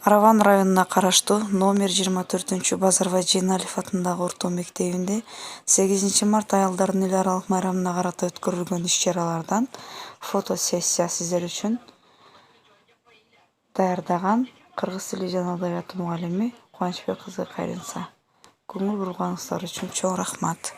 Араван районуна караштуу номер 24 Базарбай Жээналиев атындагы орто мектебинде 8 март аялдардын эл аралык майрамына карата өткөрүлгөн иш-чаралардан фотосессия сиздер үчүн даярдаган кыргыз тили жана адабияты мугалими Кубанычбек кызы Кайрынса. Көңүл бурганыңыздар үчүн чоң рахмат.